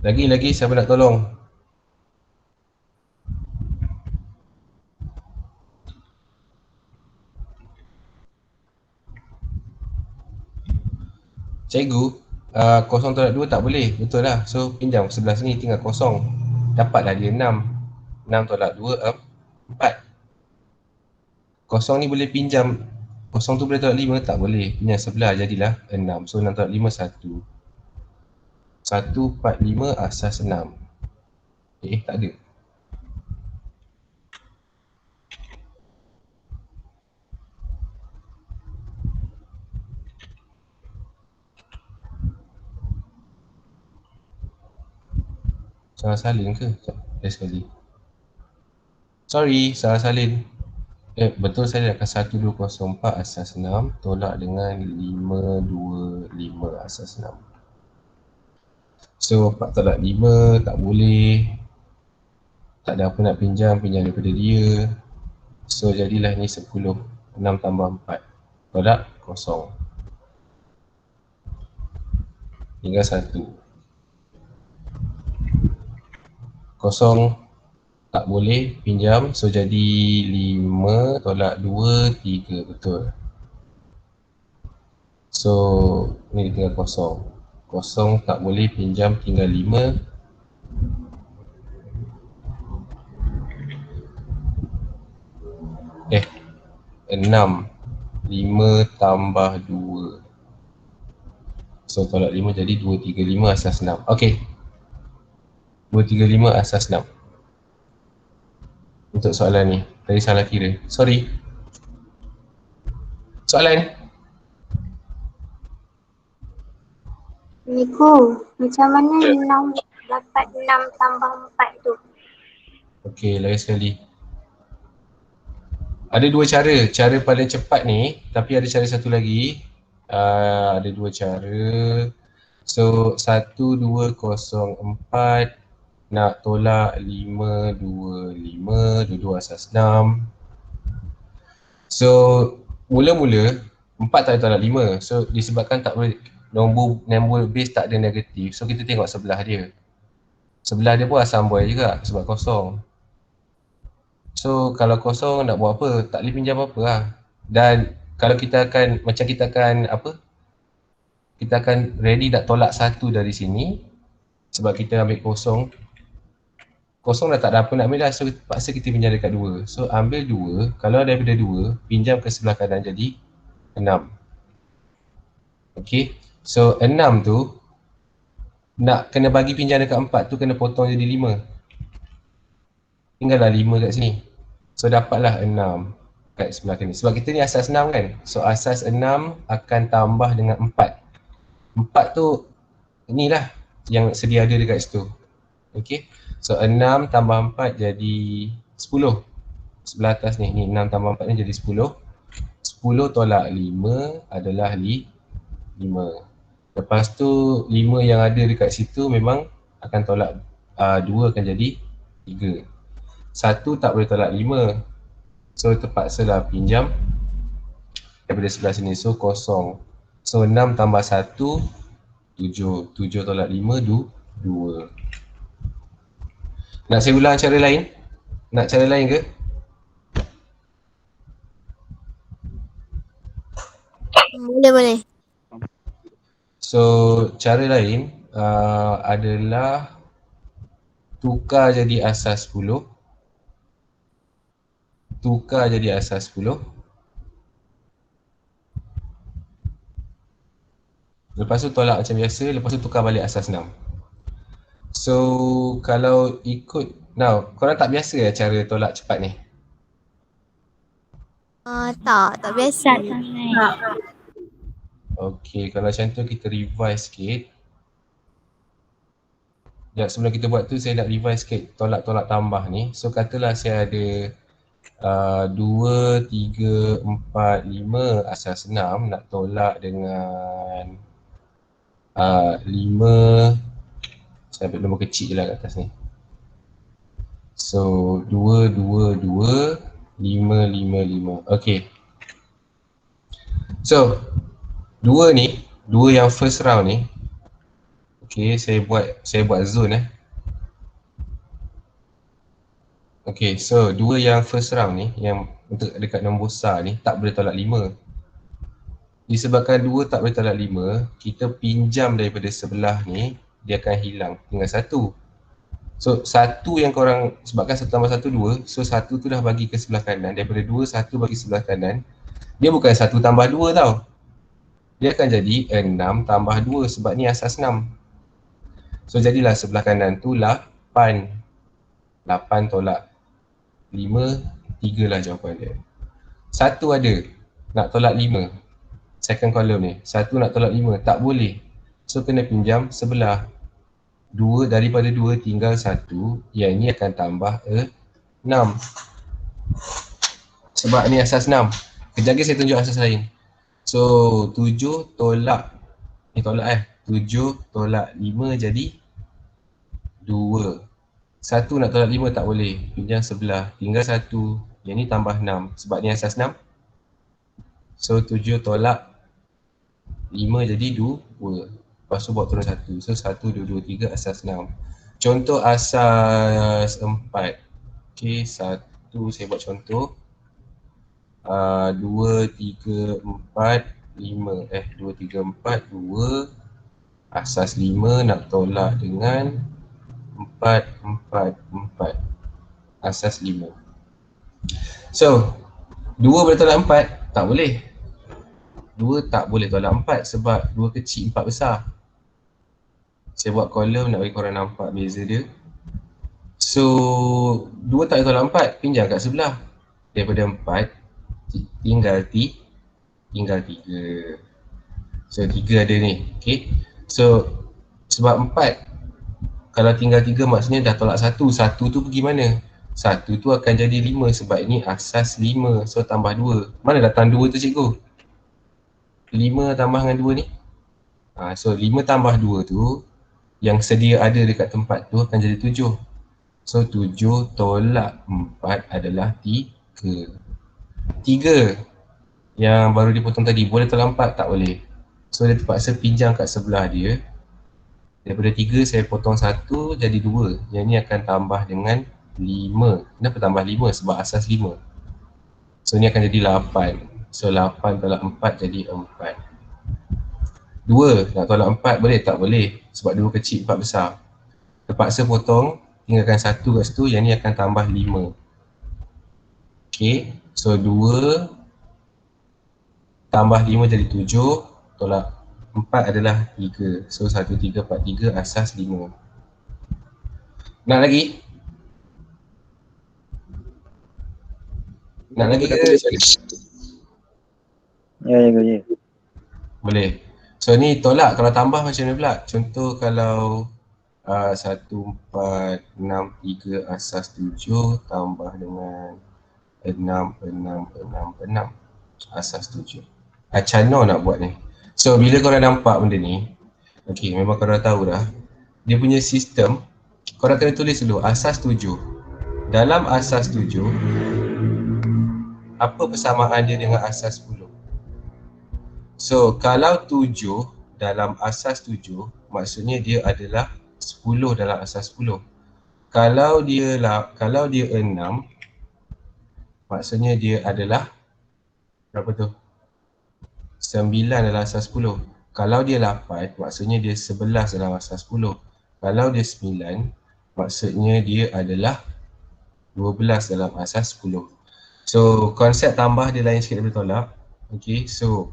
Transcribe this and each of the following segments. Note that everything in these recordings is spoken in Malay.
Lagi siapa nak tolong? Cikgu, 0.2 tak boleh, betul lah. So pinjam sebelah sini tinggal kosong. Dapatlah dia 6. 6.2 4. Kosong ni boleh pinjam, kosong tu boleh tolak 5, tak boleh. Pinjam sebelah jadilah 6. So 6.5 1. 145 asas 6. Tak ada. Salah salin ke? Sekejap sekali. Sorry, salah salin. Betul saya akan 1204 asas 6 tolak dengan 525 asas 6. So 4 tolak 5 tak boleh. Tak ada apa nak pinjam daripada dia. So jadilah ni 10. 6 tambah 4 tolak kosong. Tinggal 1. Kosong tak boleh pinjam. So jadi 5 tolak 2, 3. Betul. So ni tinggal kosong. Kosong tak boleh pinjam, tinggal 5. 6. 5 tambah 2. So tolak 5 jadi 235 asas 6. Okey. 235 asas 6. Untuk soalan ni. Tadi salah kira. Sorry. Soalan. Niku, macam mana 6 dapat 6 tambah 4 tu? Okey, lain sekali. Ada dua cara. Cara paling cepat ni, tapi ada cara satu lagi. Ada dua cara. So 1204 nak tolak 525, dua-dua asas 6. So mula-mula 4 tak boleh tolak 5. So disebabkan tak boleh, nombor base tak ada negatif. So kita tengok sebelah dia. Sebelah dia pun asam buai juga sebab kosong. So kalau kosong nak buat apa? Tak boleh pinjam apa lah. Dan kalau kita akan, macam kita akan apa? Kita akan ready nak tolak 1 dari sini. Sebab kita ambil kosong. Kosong dah tak ada apa nak ambil dah. So paksa kita pinjam dekat 2. So ambil 2. Kalau daripada 2, pinjam ke sebelah kanan jadi 6. Okay. So 6 tu nak kena bagi pinjam dekat 4 tu kena potong jadi 5. Tinggallah 5 kat sini. So dapatlah 6 kat sebelah kanan. Sebab kita ni asas 6 kan. So asas 6 akan tambah dengan 4. 4 tu inilah yang sedia ada dekat situ. Okay. So 6 tambah 4 jadi 10. Sebelah atas ni. Ni 6 tambah 4 ni jadi 10. 10 tolak 5 adalah 5. Lepas tu 5 yang ada dekat situ memang akan tolak 2 akan jadi 3. 1 tak boleh tolak 5. So terpaksalah pinjam daripada sebelah sini. So kosong. So 6 tambah 1 7. 7 tolak 5 2. Nak saya ulang cara lain? Nak cara lain ke? Boleh. So cara lain adalah tukar jadi asas 10. Tukar jadi asas 10. Lepas tu tolak macam biasa. Lepas tu tukar balik asas 6. So kalau ikut, now korang tak biasa ya cara tolak cepat ni? Tak biasa. Okay, kalau macam tu kita revise sikit. Sekejap, sebelum kita buat tu saya nak revise sikit tolak-tolak tambah ni. So katalah saya ada 2, 3, 4, 5 asas 6 nak tolak dengan 5. Saya ambil nombor kecil je lah kat atas ni. So 2, 2, 2 5, 5, 5. Okay. So, dua yang first round ni. Okay, saya buat zone Okay, so dua yang first round ni, yang untuk dekat nombor besar ni, tak boleh tolak 5. Disebabkan dua tak boleh tolak 5, kita pinjam daripada sebelah ni, dia akan hilang, tinggal 1. So, 1 yang korang, sebabkan 1 tambah 1, 2, so 1 tu dah bagi ke sebelah kanan, daripada 2, 1 bagi sebelah kanan, dia bukan 1 tambah 2 tau. Dia akan jadi 6 tambah 2 sebab ni asas 6. So, jadilah sebelah kanan tu 8. 8 tolak 5, 3 lah jawapan dia. 1 ada, nak tolak 5. Second column ni, 1 nak tolak 5, tak boleh. So, kena pinjam sebelah. 2 daripada 2 tinggal 1, yang ni akan tambah 6. Sebab ni asas 6. Kejap lagi saya tunjuk asas lain. So, 7 tolak, ni tolak 7 tolak 5 jadi 2. 1 nak tolak 5 tak boleh, pinjam sebelah, tinggal 1. Yang ni tambah 6, sebab ni asas 6. So, 7 tolak 5 jadi 2. Lepas tu bawa turun 1. So, 1, 2, 2, 3 asas 6. Contoh asas 4. Okay, 1 saya buat contoh. 2, 3, 4, 5. 2, 3, 4, 2. Asas 5 nak tolak dengan 4, 4, 4. Asas 5. So, 2 boleh tolak 4? Tak boleh. 2 tak boleh tolak 4 sebab 2 kecil, 4 besar. Saya buat kolom nak bagi korang nampak beza dia. So, 2 tak boleh tolak 4, pinjam kat sebelah. Daripada 4, tinggal 3. So, 3 ada ni, okay. So, sebab 4, kalau tinggal 3 maksudnya dah tolak 1. 1 tu pergi mana? 1 tu akan jadi 5 sebab ini asas 5. So, tambah 2. Mana datang 2 tu cikgu? 5 tambah dengan 2 ni? So, 5 tambah 2 tu, yang sedia ada dekat tempat tu akan jadi 7. So, 7 tolak 4 adalah 3. 3 yang baru dipotong tadi, boleh tolak 4? Tak boleh. So, dia terpaksa pinjam kat sebelah dia. Daripada 3 saya potong 1 jadi 2. Yang ni akan tambah dengan 5. Kenapa tambah 5? Sebab asas 5. So, ni akan jadi 8. So, 8 tolak 4 jadi 4. 2 nak tolak 4 boleh? Tak boleh. Sebab 2 kecil, 4 besar. Terpaksa potong, tinggalkan 1 kat situ, yang ni akan tambah 5. Okay, so 2 tambah 5 jadi 7, tolak 4 adalah 3. So 1, 3, 4, 3 asas 5. Nak lagi? Nak lagi ke? Ya. Boleh. So ni tolak, kalau tambah macam mana pula? Contoh kalau 1, 4, 6, 3 asas 7 tambah dengan 6, 6, 6, 6 asas 7. Macam mana nak buat ni? So bila korang nampak benda ni, okay, memang korang tahu dah. Dia punya sistem, korang kena tulis dulu asas 7. Dalam asas 7, apa persamaan dia dengan asas 10? So kalau 7 dalam asas 7, maksudnya dia adalah 10 dalam asas 10. Kalau dia 6, maksudnya dia adalah berapa tu? 9 dalam asas 10. Kalau dia 8, maksudnya dia 11 dalam asas 10. Kalau dia 9, maksudnya dia adalah 12 dalam asas 10. So konsep tambah dia lain sikit daripada tolak. Okay, so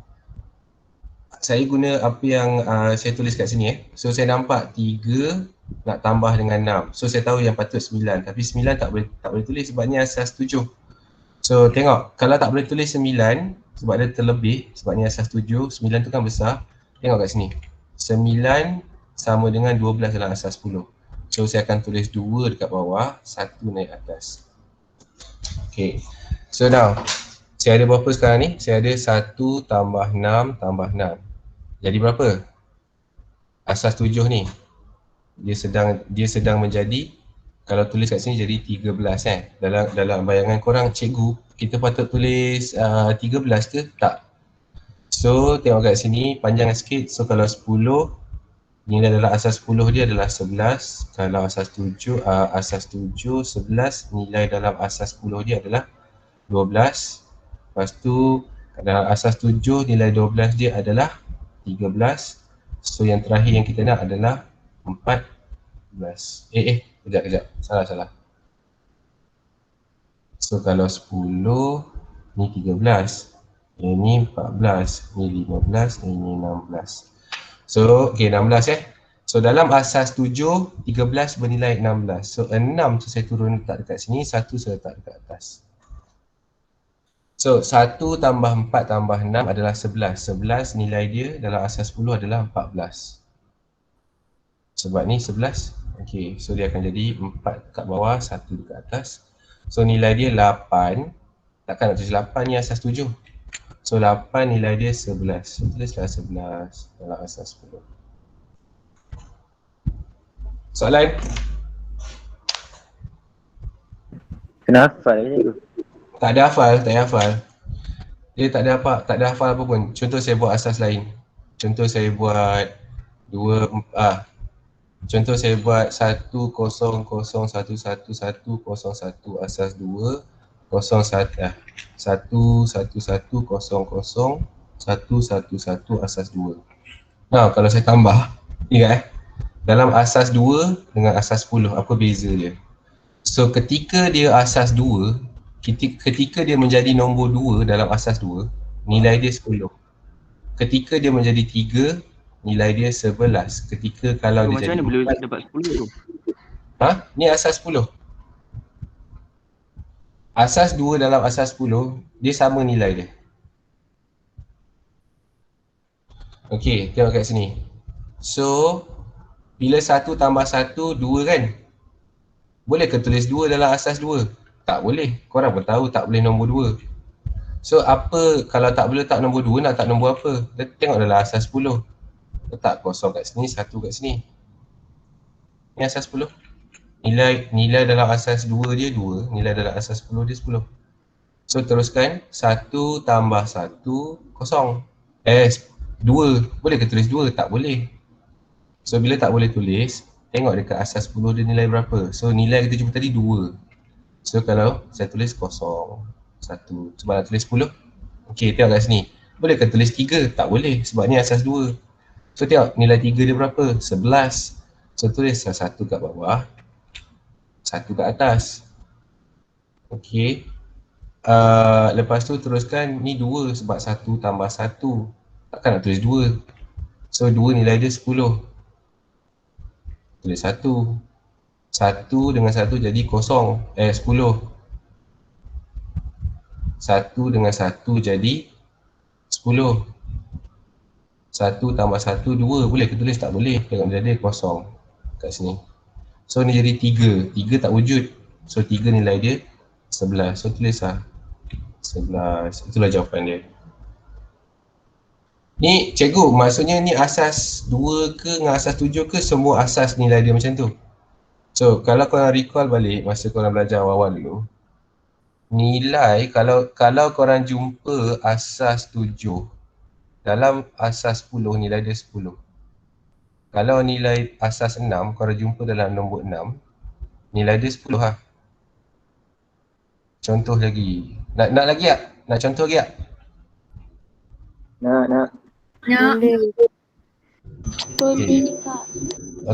saya guna apa yang saya tulis kat sini So saya nampak 3 nak tambah dengan 6. So saya tahu yang patut 9, tapi 9 tak boleh tulis sebab ni asas 7. So tengok, kalau tak boleh tulis 9 sebab dia terlebih, sebab ni asas 7, 9 tu kan besar. Tengok kat sini, 9 sama dengan 12 dalam asas 10. So saya akan tulis 2 dekat bawah, 1 naik atas. Okay, so now saya ada berapa sekarang ni? Saya ada 1 tambah 6 tambah 6. Jadi berapa? Asas 7 ni dia sedang menjadi, Kalau tulis kat sini jadi 13 Dalam bayangan korang, cikgu, kita patut tulis 13 ke? Tak. So tengok kat sini, panjang sikit. So kalau 10, nilai dalam asas 10 dia adalah 11. Kalau asas 7, 11, nilai dalam asas 10 dia adalah 12. Lepas tu dalam asas 7, nilai 12 dia adalah 13. So yang terakhir yang kita nak adalah 14. Kejap, salah. So kalau 10, ni 13, ini 14, ni 15, ini 16. So, okay, 16 So dalam asas 7, 13 bernilai 16. So 6 tu saya turun letak dekat sini, 1 saya letak dekat atas. So 1 tambah 4 tambah 6 adalah 11. 11 nilai dia dalam asas 10 adalah 14. Sebab ni 11. Okay, so dia akan jadi 4 kat bawah, 1 dekat atas. So nilai dia 8. Takkan nak tulis 8 ni asas 7. So 8 nilai dia 11. So tulislah 11 dalam asas 10. Soalan? Kena hafal je tu. Tak ada hafal. Dia tak ada hafal apa pun. Contoh saya buat asas lain. Contoh saya buat 1001111101 asas 2 1110011 asas 2. Nah, kalau saya tambah, ingat dalam asas 2 dengan asas 10 apa beza dia? So ketika dia asas 2, ketika dia menjadi nombor 2 dalam asas 2, nilai dia 10. Ketika dia menjadi 3, nilai dia 11. Ketika kalau dia macam jadi mana boleh 4, dapat 10 tu? Ni asas 10. Asas 2 dalam asas 10, dia sama nilai dia. Okey, tengok kat sini. So, bila 1 tambah 1, 2 kan? Boleh ke tulis 2 dalam asas 2? Tak boleh. Korang pun tahu tak boleh nombor 2. So, apa kalau tak boleh tak nombor 2, nak tak nombor apa? Tengok dalam asas 10. Letak kosong kat sini, 1 kat sini. Ni asas 10. Nilai dalam asas 2 dia 2, nilai dalam asas 10 dia 10. So teruskan, 1 tambah 1, kosong. 2, boleh ke tulis 2? Tak boleh. So bila tak boleh tulis, tengok dekat asas 10 dia nilai berapa. So nilai kita jumpa tadi 2. So kalau saya tulis kosong, 1, sebab nak tulis 10. Okey, tengok kat sini. Boleh ke tulis 3? Tak boleh, sebab ni asas 2. So tengok nilai 3 dia berapa? 11. So tulis 1 kat bawah, 1 kat atas. Okey. Lepas tu teruskan, ni 2 sebab 1 tambah 1. Takkan nak tulis 2. So 2 nilai dia 10. Tulis 1. 1 dengan 1 jadi kosong. 10. 1 dengan 1 jadi 10. 1 tambah 1, 2. Boleh ke tulis? Tak boleh. Tengok nilai dia kosong kat sini. So ni jadi 3. 3 tak wujud. So 3 nilai dia 11. So tulislah 11. Itulah jawapan dia. Ni cikgu, maksudnya ni asas 2 ke dengan asas 7 ke semua asas nilai dia macam tu? So kalau korang recall balik masa korang belajar awal-awal dulu, nilai kalau korang jumpa asas 7 dalam asas 10, nilai dia 10. Kalau nilai asas 6 korang jumpa dalam nombor 6, nilai dia 10 lah. Contoh lagi. Nak lagi tak? Nak contoh lagi tak? Nak. Boleh Kak.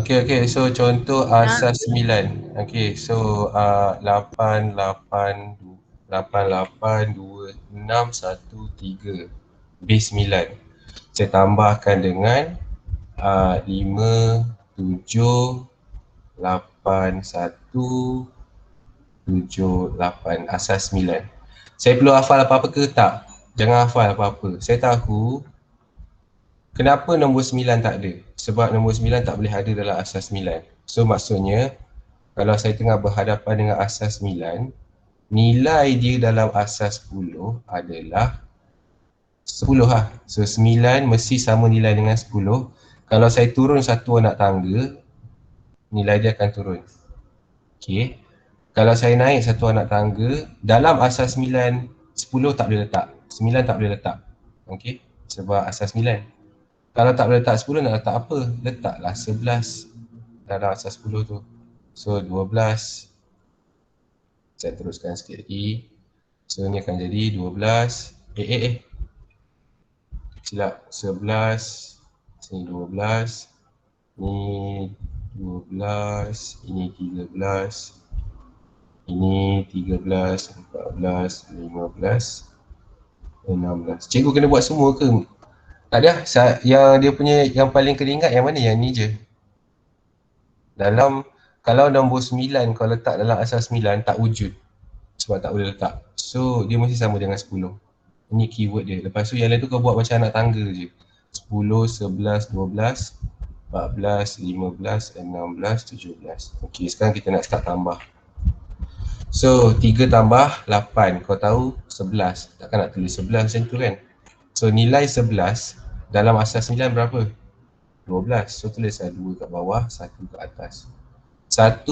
Okay. So contoh asas 9. Okay, so 8, 8, 2, 6, 1, 3. Base 9. Saya tambahkan dengan 5, 7, 8, 1, 7, 8. Asas 9. Saya perlu hafal apa-apa ke? Tak. Jangan hafal apa-apa. Saya tahu kenapa nombor 9 tak ada. Sebab nombor 9 tak boleh ada dalam asas 9. So maksudnya, kalau saya tengah berhadapan dengan asas 9, nilai dia dalam asas 10 adalah 10 lah. So 9 mesti sama nilai dengan 10. Kalau saya turun satu anak tangga, nilai dia akan turun. Okay. Kalau saya naik satu anak tangga, dalam asas 9, 10 tak boleh letak. 9 tak boleh letak. Okay. Sebab asas 9. Kalau tak boleh letak 10 nak letak apa? Letaklah 11 dalam asas 10 tu. So 12. Saya teruskan sikit lagi. So ni akan jadi 12. Silap. 11. Sini 12. Ni 12. Ini 13. Ini 13, 14, 15, 16. Cikgu kena buat semua ke? Tak ada. Yang dia punya yang paling kena ingat yang mana? Yang ni je. Dalam, kalau nombor 9 kalau letak dalam asas 9 tak wujud. Sebab tak boleh letak. So dia mesti sama dengan 10. Ini keyword dia. Lepas tu yang lain tu kau buat macam anak tangga je. 10, 11, 12, 14, 15, 16, 17. Okey, sekarang kita nak start tambah. So 3 tambah 8, kau tahu 11. Takkan nak tulis 11 macam tu kan. So nilai 11 dalam asas 9 berapa? 12. So tulislah 2 kat bawah, 1 kat atas. 1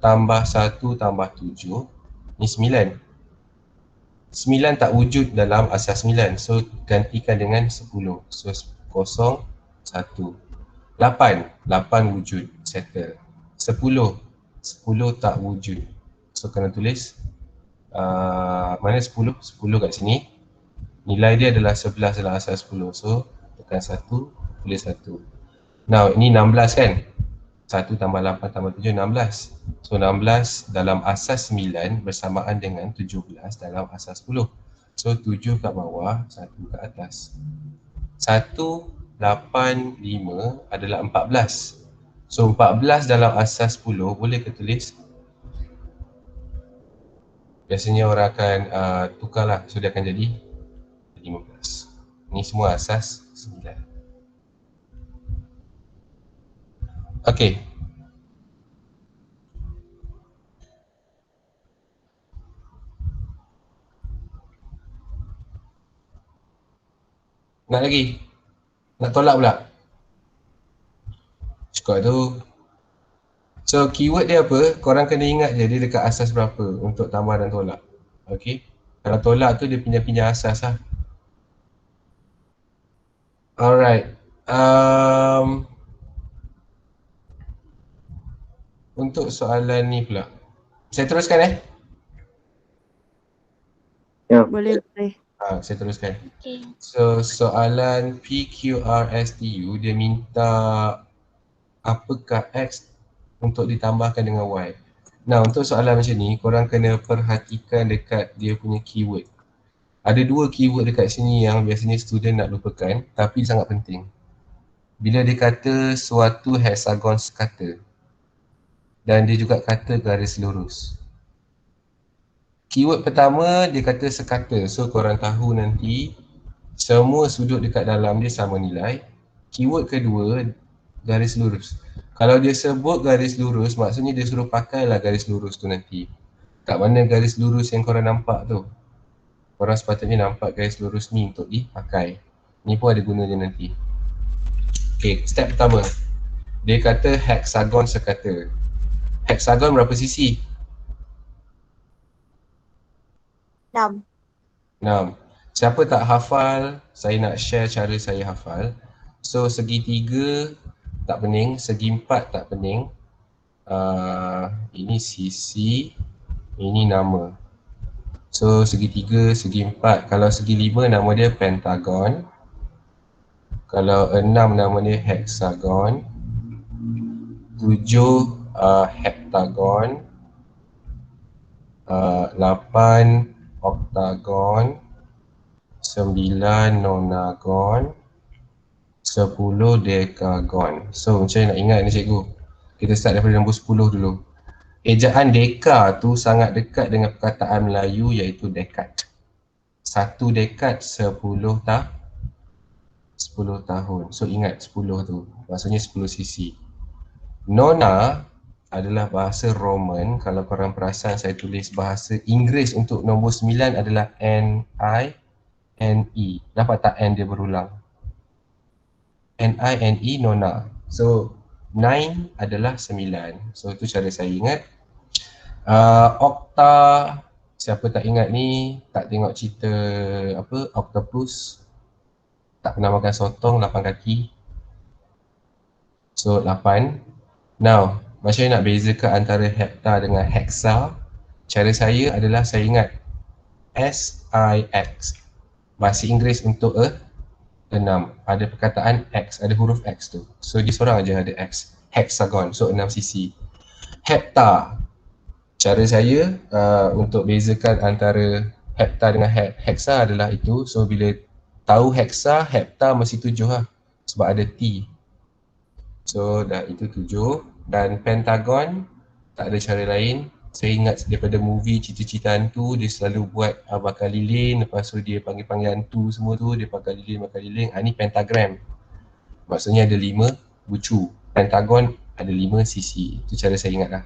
tambah 1 tambah 7, ni 9. 9 tak wujud dalam asas 9. So gantikan dengan 10. So 0, 1. 8 wujud, settle. 10 tak wujud. So kena tulis mana 10? 10 kat sini. Nilai dia adalah 11 dalam asas 10. So tekan 1, tulis 1. Now ini 16 kan? 1 tambah 8 tambah 7, 16. So 16 dalam asas 9 bersamaan dengan 17 dalam asas 10. So 7 kat bawah, 1 kat atas. 1, 8, 5 adalah 14. So 14 dalam asas 10 boleh ke tulis? Biasanya orang akan tukarlah. So dia akan jadi 15. Ini semua asas 9. Okey. Nak lagi? Nak tolak pula? Cukup tu. So keyword dia apa? Korang kena ingat je dia dekat asas berapa untuk tambah dan tolak. Okey. Kalau tolak tu dia pindah-pindah asas lah. Alright. Untuk soalan ni pula. Saya teruskan Ya. Boleh. saya teruskan. Okay. So soalan PQRSTU dia minta apakah X untuk ditambahkan dengan Y. Nah untuk soalan macam ni korang kena perhatikan dekat dia punya keyword. Ada 2 keyword dekat sini yang biasanya student nak lupakan tapi sangat penting. Bila dia kata suatu hexagon sekata dan dia juga kata garis lurus. Keyword pertama dia kata sekata. So korang tahu nanti semua sudut dekat dalam dia sama nilai. Keyword kedua garis lurus. Kalau dia sebut garis lurus maksudnya dia suruh pakailah garis lurus tu nanti. Kat mana garis lurus yang korang nampak tu? Korang sepatutnya nampak garis lurus ni untuk dipakai. Ni pun ada guna dia nanti. Okay, step pertama. Dia kata hexagon sekata. Hexagon berapa sisi? 6. 6. Siapa tak hafal, saya nak share cara saya hafal. So segitiga tak pening, segi 4 tak pening. Ini sisi, ini nama. So segitiga, segi 4. Kalau segi 5 nama dia pentagon. Kalau 6 nama dia hexagon. 7 heptagon. 8 oktagon. 9 nonagon. 10 dekagon. So macam mana nak ingat ni cikgu? Kita start daripada nombor 10 dulu. Ejaan deka tu sangat dekat dengan perkataan Melayu iaitu dekad. 1 dekad 10 tahun. So ingat 10 tu. Maksudnya 10 sisi. Nona adalah bahasa Roman. Kalau korang perasan saya tulis bahasa Inggeris untuk nombor 9 adalah N-I-N-E. Nampak tak N dia berulang? N-I-N-E, nona. So 9 adalah 9. So itu cara saya ingat. Okta, siapa tak ingat ni, tak tengok cerita apa, octopus, tak pernah makan sotong 8 kaki. So 8. Now, macam mana nak bezakan antara hepta dengan hexa? Cara saya adalah saya ingat SIX. Bahasa Inggeris untuk 6. Ada perkataan X, ada huruf X tu. So dia seorang aja ada X. Hexagon, so 6 sisi. Hepta. Cara saya untuk bezakan antara hepta dengan hexa adalah itu. So bila tahu hexa, hepta mesti 7 lah. Sebab ada T. So dah itu 7. Dan pentagon, tak ada cara lain. Saya ingat daripada movie cerita-cerita hantu, dia selalu buat bakar lilin, lepas tu dia panggil-panggil hantu semua tu, dia bakar lilin. Ni pentagram. Maksudnya ada 5 bucu. Pentagon ada 5 sisi. Itu cara saya ingat lah.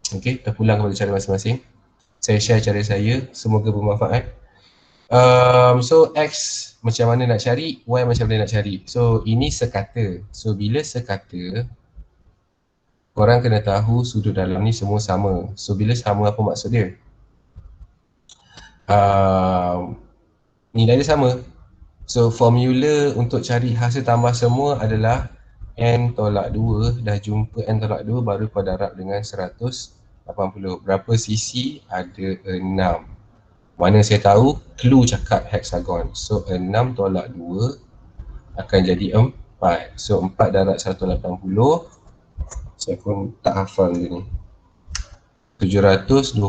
Okay, terpulang kepada cara masing-masing. Saya share cara saya, semoga bermanfaat. So X macam mana nak cari, Y macam mana nak cari. So ini sekata. So bila sekata, korang kena tahu sudut dalam ni semua sama. So bila sama apa maksud dia? Nilai dia sama. So formula untuk cari hasil tambah semua adalah N tolak 2, dah jumpa N tolak 2 baru kau darab dengan 180. Berapa sisi? Ada 6. Mana saya tahu? Clue cakap hexagon. So 6 tolak 2 akan jadi 4. So 4 darab 180. Saya pun tak hafal dia ni. 720.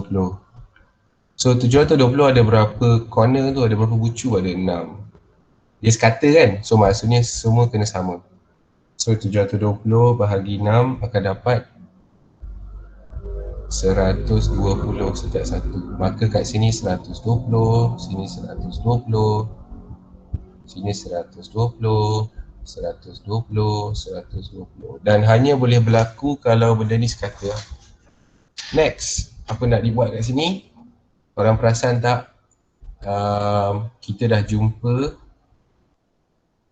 So 720 ada berapa corner tu, ada berapa bucu? Ada 6. Dia sekata kan? So maksudnya semua kena sama. So 720 bahagi 6 akan dapat 120 setiap satu. Maka kat sini 120, sini 120, sini 120, 120. Dan hanya boleh berlaku kalau benda ni sekata. Next, apa nak dibuat kat sini? Korang perasan tak? Kita dah jumpa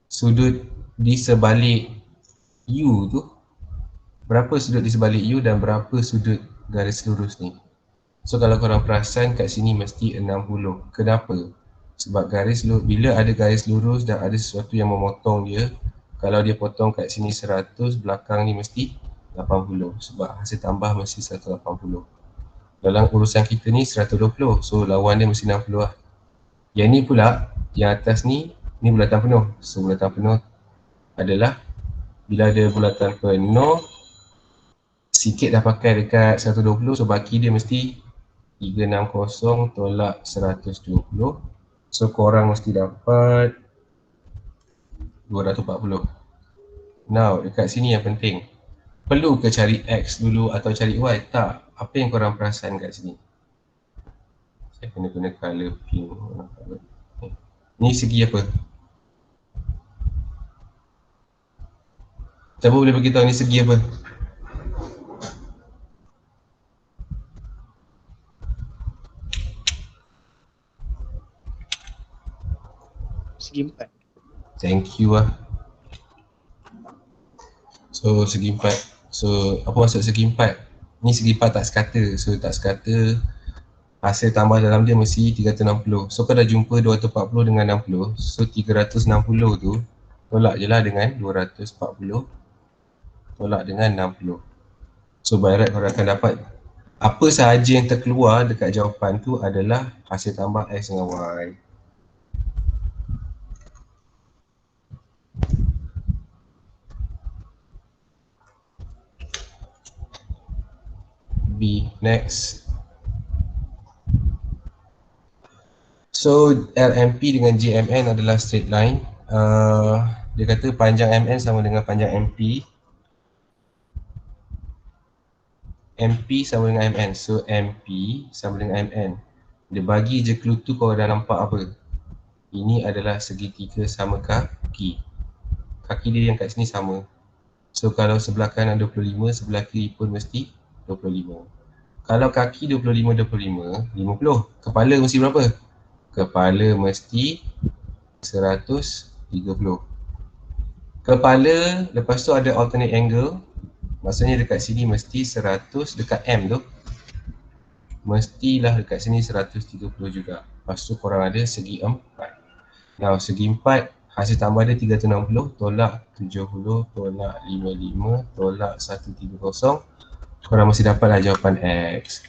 sudut di sebalik U tu. Berapa sudut di sebalik U dan berapa sudut garis lurus ni? So kalau korang perasan kat sini mesti 60. Kenapa? Sebab garis lurus, bila ada garis lurus dan ada sesuatu yang memotong dia, kalau dia potong kat sini 100, belakang ni mesti 80. Sebab hasil tambah mesti 180. Dalam urusan kita ni 120. So lawan dia mesti 60 lah. Yang ni pula, yang atas ni bulatan penuh. So bulatan penuh adalah bila ada bulatan penuh, sikit dah pakai dekat 120. So baki dia mesti 360 tolak 120. So korang mesti dapat 240. Now dekat sini yang penting, perlu ke cari X dulu atau cari Y? Tak. Apa yang korang perasan kat sini? Saya kena guna colour pink. Ni segi apa? Siapa boleh beritahu ni segi apa? Segi 4. Thank you lah. So segi 4. So apa maksud segi 4? Ni segi 4 tak sekata. So tak sekata, hasil tambah dalam dia mesti 360. So kau dah jumpa 240 dengan 60. So 360 tu tolak je lah dengan 240. Tolak dengan 60. So by right korang akan dapat apa sahaja yang terkeluar dekat jawapan tu adalah hasil tambah X dengan Y. B, next. So LMP dengan JMN adalah straight line. Dia kata panjang MN sama dengan panjang MP. MP sama dengan MN. So MP sama dengan MN. Dia bagi je clue tu, kau dah nampak apa? Ini adalah segitiga sama kaki. Kaki dia yang kat sini sama. So kalau sebelah kanan 25, sebelah kiri pun mesti 25. Kalau kaki 25, 50. Kepala mesti berapa? Kepala mesti 130. Kepala, lepas tu ada alternate angle. Maksudnya dekat sini mesti 100, dekat M tu mestilah dekat sini 130 juga. Lepas tu korang ada segi 4. Now segi 4, hasil tambah dia 360, tolak 70, tolak 55, tolak 130. Korang mesti dapatlah jawapan X.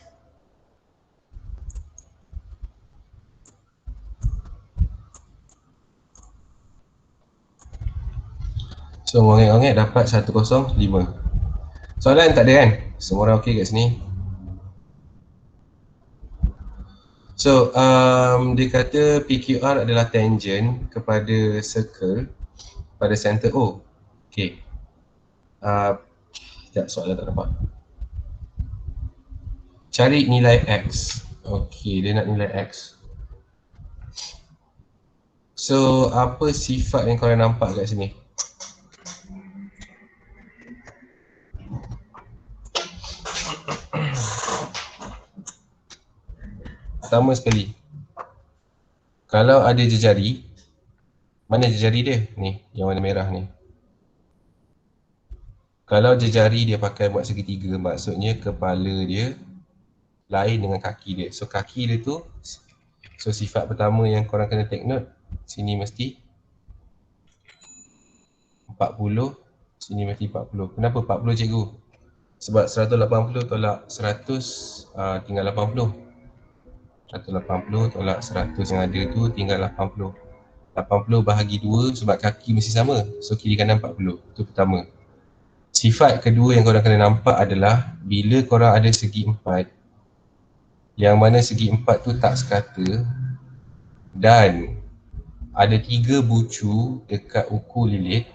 So ngongek-ngongek dapat 105. Soalan tak ada kan? Semua orang okey kat sini? So dia kata PQR adalah tangent kepada circle pada center O. Okay. Sekejap, soalan tak dapat. Cari nilai X. Okay, dia nak nilai X. So apa sifat yang korang nampak kat sini? Pertama sekali, kalau ada jejari, mana jejari dia? Ni, yang warna merah ni. Kalau jejari dia pakai buat segitiga, maksudnya kepala dia lain dengan kaki dia. So kaki dia tu, so sifat pertama yang korang kena take note, sini mesti 40, sini mesti 40. Kenapa 40 cikgu? Sebab 180 tolak 100 tinggal 80. 180 tolak 100 yang ada tu tinggal 80. 80 bahagi 2 sebab kaki mesti sama. So kiri kanan 40. Itu pertama. Sifat kedua yang korang kena nampak adalah bila korang ada segi 4, yang mana segi 4 tu tak sekata dan ada 3 bucu dekat ukur lilit.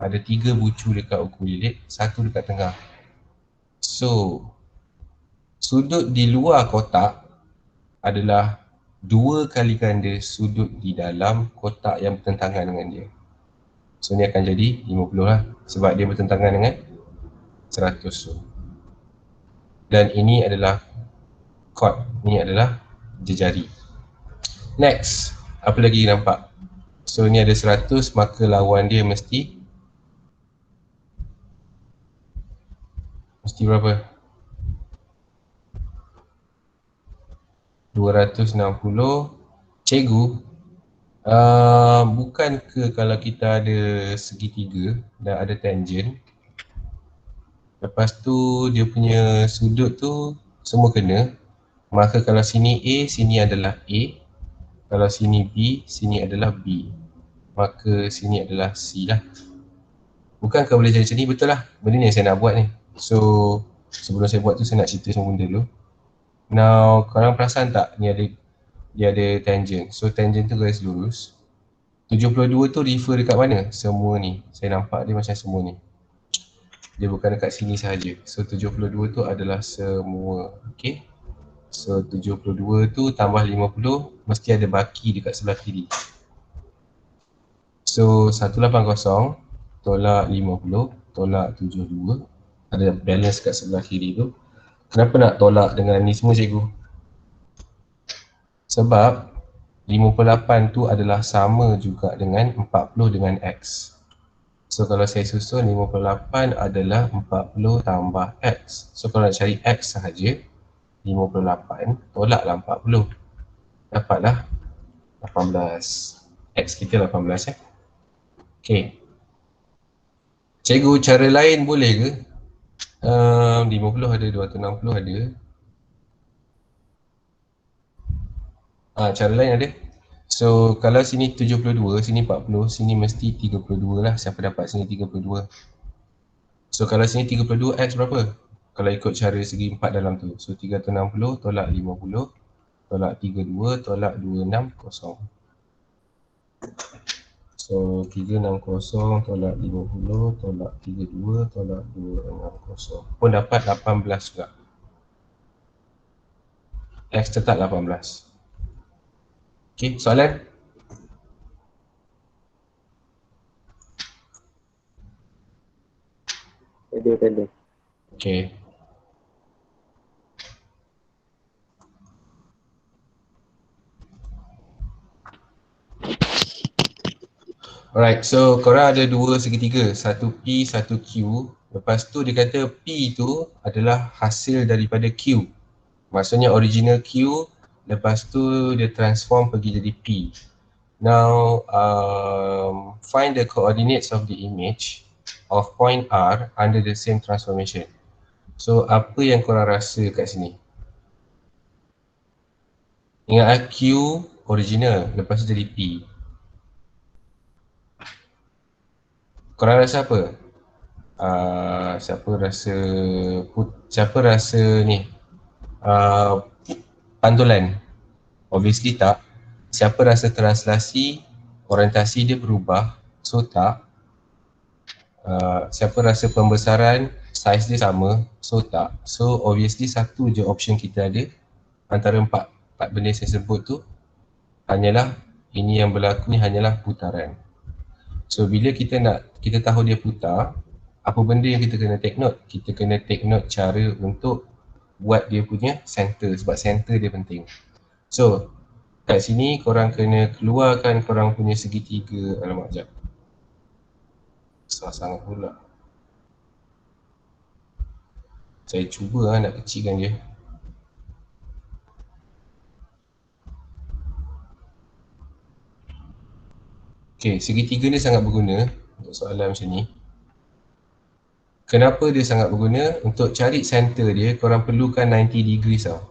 Ada 3 bucu dekat ukur lilit, satu dekat tengah. So sudut di luar kotak adalah 2 kali ganda sudut di dalam kotak yang bertentangan dengan dia. So ni akan jadi 50 lah sebab dia bertentangan dengan 100 tu. Dan ini adalah chord, ini adalah jejari. Next, apa lagi nampak? So ni ada 100, maka lawan dia mesti berapa? 260. Cikgu, bukan ke kalau kita ada segitiga dan ada tangent, lepas tu dia punya sudut tu semua kena, maka kalau sini A, sini adalah A, kalau sini B, sini adalah B, maka sini adalah C lah. Bukan kau boleh jadi macam ni, betul lah, benda ni yang saya nak buat ni. So sebelum saya buat tu saya nak cerita semua benda dulu. Now korang perasan tak ni dia ada tangent. So tangent tu garis lurus. 72 tu refer dekat mana? Semua ni. Saya nampak dia macam semua ni. Dia bukan dekat sini sahaja. So 72 tu adalah semua. Okay. So 72 tu tambah 50 mesti ada baki dekat sebelah kiri. So 180 tolak 50 tolak 72. Ada balance kat sebelah kiri tu. Kenapa nak tolak dengan ni semua cikgu? Sebab 58 tu adalah sama juga dengan 40 dengan X. So kalau saya susun 58 adalah 40 tambah X. So kalau nak cari X sahaja, 58 tolaklah 40. Dapatlah 18. X kita 18 Okay. Cikgu, cara lain boleh ke? 50 ada, 260 ada. Cara lain ada. So kalau sini 72, sini 40, sini mesti 32 lah. Siapa dapat sini 32? So kalau sini 32, X berapa? Kalau ikut cara segi 4 dalam tu. So 360 tolak 50 tolak 32 tolak 260. So 360 tolak 50 tolak 32 tolak 260 pun dapat 18 juga. X tetap 18. Okay, soalan? Ada. Okay. Alright, so korang ada dua segitiga, satu P, satu Q Lepas tu dia kata P tu adalah hasil daripada Q. Maksudnya original Q, lepas tu dia transform pergi jadi P. Now, find the coordinates of the image of point R under the same transformation. So, apa yang korang rasa kat sini? Ingat Q original, lepas tu jadi P. Korang rasa apa? Siapa rasa ni? Pantulan? Obviously tak. Siapa rasa translasi, orientasi dia berubah? So tak. Siapa rasa pembesaran, size dia sama? So tak. So obviously satu je option kita ada antara empat benda yang saya sebut tu hanyalah ini yang berlaku ni hanyalah putaran. So bila kita tahu dia putar, apa benda yang kita kena take note? Kita kena take note cara untuk buat dia punya center, sebab center dia penting. So kat sini korang kena keluarkan korang punya segitiga. Alamak, sekejap. Susah sangat pula. Saya cuba nak kecilkan dia. Okay, segitiga ni sangat berguna untuk soalan macam ni. Kenapa dia sangat berguna? Untuk cari center dia, korang perlukan 90 degrees tau.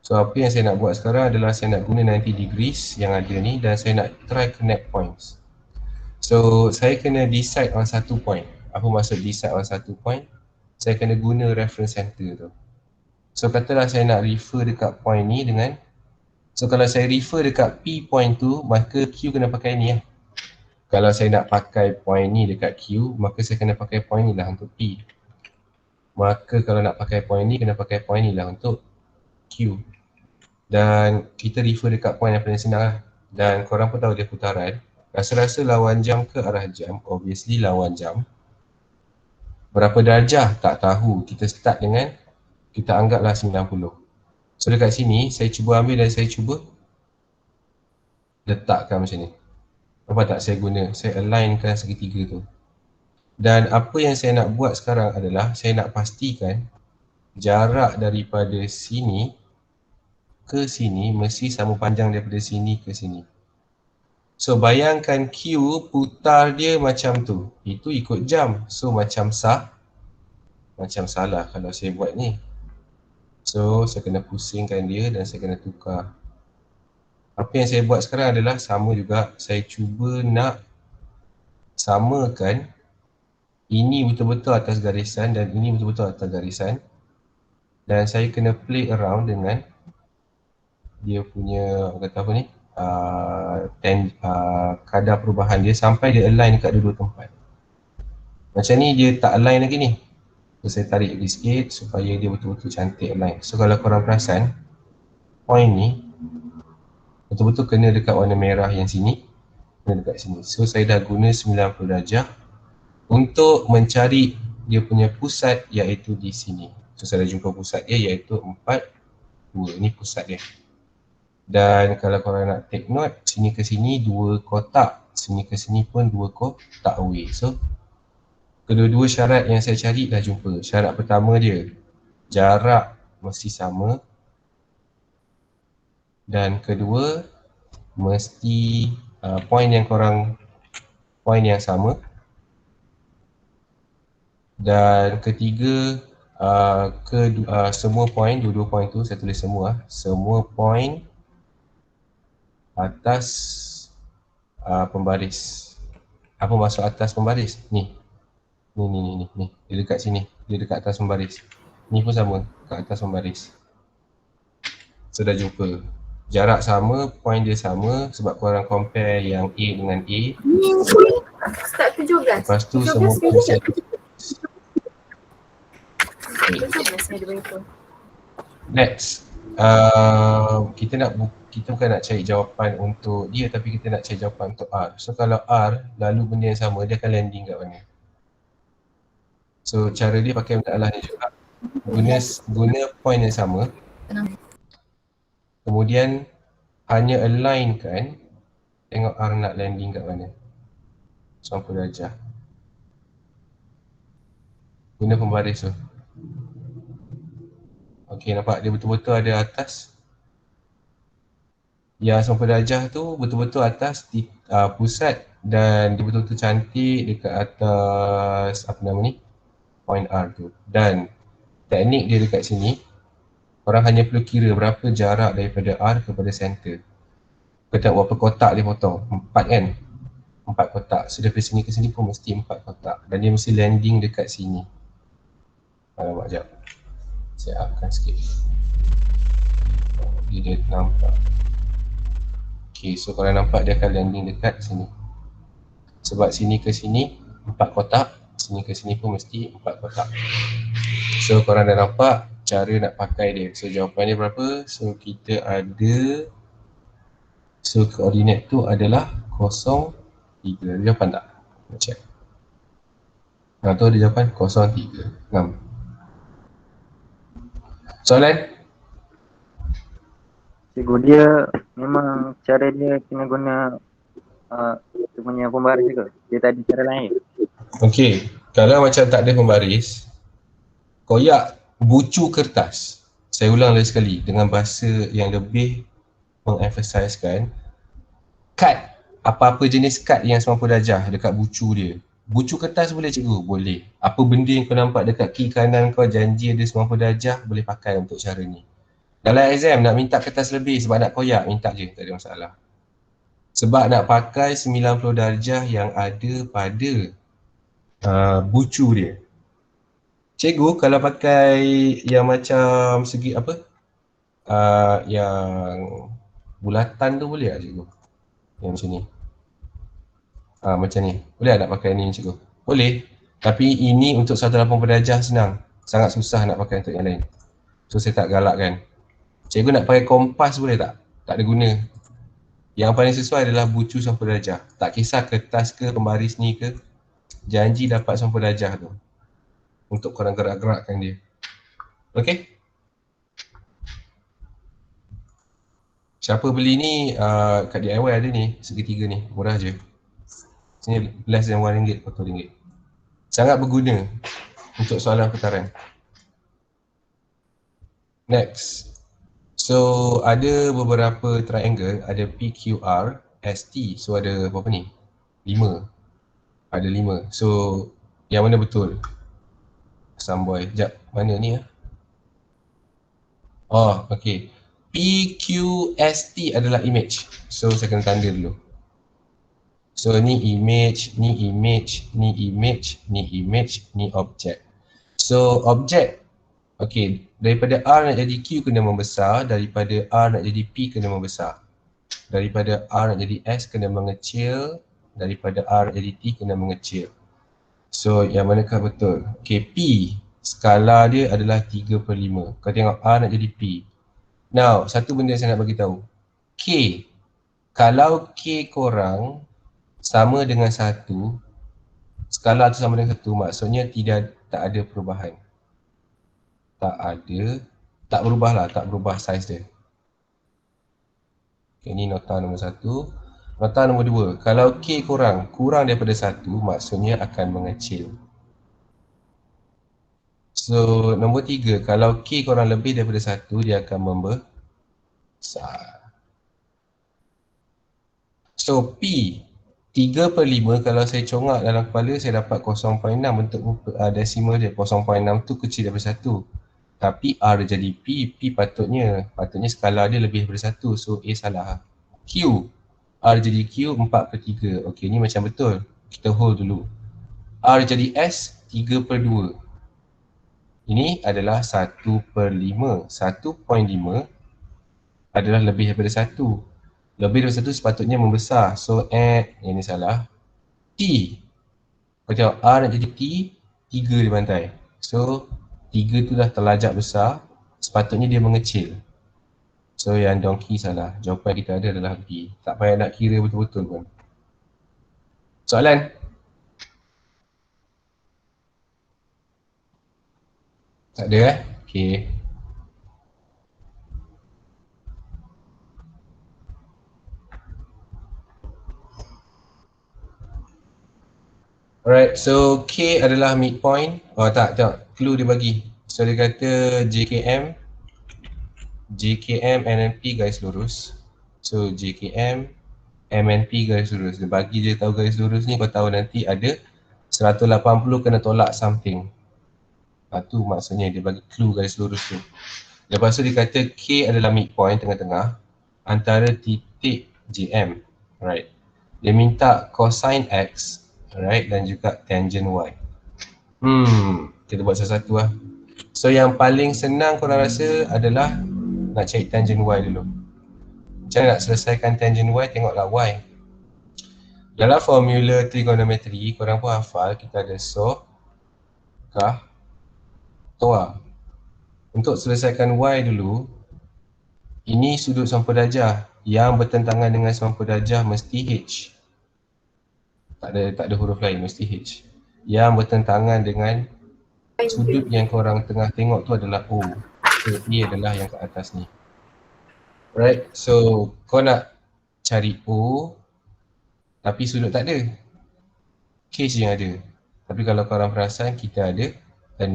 So apa yang saya nak buat sekarang adalah saya nak guna 90 degrees yang ada ni dan saya nak try connect points. So saya kena decide on satu point. Apa maksud decide on satu point? Saya kena guna reference center tu. So katalah saya nak refer dekat point ni dengan, so kalau saya refer dekat P point tu, maka Q kena pakai ni lah. Kalau saya nak pakai point ni dekat Q, maka saya kena pakai point ni lah untuk P. Maka kalau nak pakai point ni, kena pakai point ni lah untuk Q. Dan kita refer dekat point yang paling senang lah. Dan korang pun tahu dia putaran. Rasa-rasa lawan jam ke arah jam? Obviously lawan jam. Berapa darjah? Tak tahu. Kita start dengan, kita anggaplah 90. So dekat sini, saya cuba ambil dan saya cuba letakkan macam ni. Nampak tak saya alignkan segitiga tu. Dan apa yang saya nak buat sekarang adalah saya nak pastikan jarak daripada sini ke sini mesti sama panjang daripada sini ke sini. So bayangkan Q putar dia macam tu. Itu ikut jam. So macam salah kalau saya buat ni. So saya kena pusingkan dia dan saya kena tukar. Apa yang saya buat sekarang adalah sama juga. Saya cuba nak samakan ini betul-betul atas garisan dan ini betul-betul atas garisan. Dan saya kena play around dengan dia punya, kata apa ni, kadar perubahan dia sampai dia align dekat dua-dua tempat. Macam ni dia tak align lagi ni. So saya tarik lagi sikit supaya dia betul-betul cantik align. So kalau korang perasan, point ni betul-betul kena dekat warna merah yang sini, kena dekat sini. So saya dah guna 90 darjah untuk mencari dia punya pusat iaitu di sini. So saya dah jumpa pusat dia iaitu 4, 2. Ni pusat dia. Dan kalau korang nak take note, sini ke sini 2 kotak, sini ke sini pun 2 kotak away. So kedua-dua syarat yang saya cari dah jumpa. Syarat pertama dia, jarak mesti sama. Dan kedua, mesti point yang sama. Dan ketiga, semua point, dua-dua point tu saya tulis semua point atas pembaris. Apa maksud atas pembaris? Ni. Dia dekat sini, dia dekat atas pembaris. Ni pun sama, kat atas pembaris. So dah jumpa. Jarak sama, point dia sama sebab korang compare yang A dengan A. Start 17. Lepas tu semua point set. Next, kita bukan nak cari jawapan untuk dia tapi kita nak cari jawapan untuk R. So kalau R lalu benda yang sama, dia akan landing kat mana? So cara dia pakai masalah ni juga. Guna point yang sama. Kemudian hanya align kan, tengok R nak landing kat mana. 90 darjah. Guna pembaris tu. Okey, nampak dia betul-betul ada atas. Yang 90 darjah tu betul-betul atas di pusat dan dia betul-betul cantik dekat atas apa nama ni? Point R tu. Dan teknik dia dekat sini, orang hanya perlu kira berapa jarak daripada R kepada center. Kau tengok berapa kotak dia potong. 4 kan? 4 kotak. So daripada sini ke sini pun mesti 4 kotak. Dan dia mesti landing dekat sini. Alamak, sekejap. Saya upkan sikit. Dia nampak. Okay, so kalau nampak dia akan landing dekat sini. Sebab sini ke sini 4 kotak, sini ke sini pun mesti 4 kotak. So korang dah nampak cara nak pakai dia. So jawapan dia berapa? So kita ada, so koordinat tu adalah 0, 3. Jawapan tak? Nak check. Tu ada jawapan 0, 3, 6. Soalan? Cikgu, dia memang cara dia kena guna dia punya pembaris ke? Dia tak ada cara lain? Okey, kalau macam tak ada pembaris, koyak bucu kertas. Saya ulang lagi sekali dengan bahasa yang lebih mengemphasiskan, kad, apa-apa jenis kad yang 90 darjah dekat bucu dia. Bucu kertas boleh cikgu? Boleh. Apa benda yang kau nampak dekat kiri kanan kau janji ada 90 darjah, boleh pakai untuk cara ni. Dalam exam nak minta kertas lebih sebab nak koyak, minta je, tak ada masalah. Sebab nak pakai 90 darjah yang ada pada bucu dia. Cikgu kalau pakai yang macam segi apa? Yang bulatan tu boleh tak cikgu? Yang macam ni. Macam ni. Boleh tak nak pakai ni cikgu? Boleh. Tapi ini untuk 180 darjah senang. Sangat susah nak pakai untuk yang lain. So saya tak galakkan. Cikgu nak pakai kompas boleh tak? Tak ada guna. Yang paling sesuai adalah bucu 90 darjah. Tak kisah kertas ke, pembaris ni ke. Janji dapat 90 darjah tu. Untuk korang gerak-gerakkan dia. Okay? Siapa beli ni kat DIY ada ni, segitiga ni, murah je. Sini less than RM1, RM40. Sangat berguna untuk soalan putaran. Next. So ada beberapa triangle, ada PQR, ST. So ada berapa ni? 5. Ada 5. So yang mana betul? Samboy. Sekejap, mana ni Oh, okay. PQST adalah image. So saya kena tanda dulu. So ni image, ni image, ni image, ni image, ni object. So object, okay, daripada R nak jadi Q kena membesar, daripada R nak jadi P kena membesar, daripada R nak jadi S kena mengecil, daripada R nak jadi T kena mengecil. So yang manakah betul? Okay, P, skala dia adalah 3/5. Kau tengok R nak jadi P. Now, satu benda saya nak bagi tahu. K, kalau K korang sama dengan 1, skala tu sama dengan 1, maksudnya tak ada perubahan. Tak berubah tak berubah saiz dia. Okay, ni nota nombor 1. Nota nombor 2, kalau K kurang daripada 1, maksudnya akan mengecil. So, nombor 3, kalau K kurang lebih daripada 1, dia akan membesar. So, P 3/5 kalau saya congak dalam kepala saya dapat 0.6 bentuk desimal dia. 0.6 tu kecil daripada 1. Tapi R jadi P patutnya skala dia lebih daripada 1. So A salah. Q, R jadi Q 4/3. Okey, ni macam betul. Kita hold dulu. R jadi S 3/2. Ini adalah 1/5. 1.5 adalah lebih daripada 1. Lebih daripada 1 sepatutnya membesar. So ini salah. T, kau tengok R nak jadi T, 3 di pantai. So 3 tu dah terlajak besar, sepatutnya dia mengecil. So yang donkey salah. Jawapan kita ada adalah B. Tak payah nak kira betul-betul pun. Soalan? Tak ada Okay. Alright, so K adalah midpoint. Oh tak, clue dia bagi. So dia kata JKM MNP garis lurus. So JKM MNP garis lurus. Dia bagi dia tahu garis lurus ni, kau tahu nanti ada 180 kena tolak something. Tu maksudnya dia bagi clue garis lurus tu. Lepas tu dia kata K adalah midpoint tengah-tengah antara titik JM. Alright. Dia minta cosine X, alright, dan juga tangent Y. Kita buat satu-satu lah. So yang paling senang korang rasa adalah nak cari tangent Y dulu. Macam nak selesaikan tangent Y, tengoklah Y. Dalam formula trigonometri, korang pun hafal, kita ada SOH, KAH, TOA. Untuk selesaikan Y dulu, ini sudut sampurajah yang bertentangan dengan sampurajah mesti H. Tak ada huruf lain, mesti H. Yang bertentangan dengan sudut yang korang tengah tengok tu adalah O. So A adalah yang kat atas ni. Right, so kau nak cari O tapi sudut tak ada. K je yang ada. Tapi kalau korang perasan, kita ada 6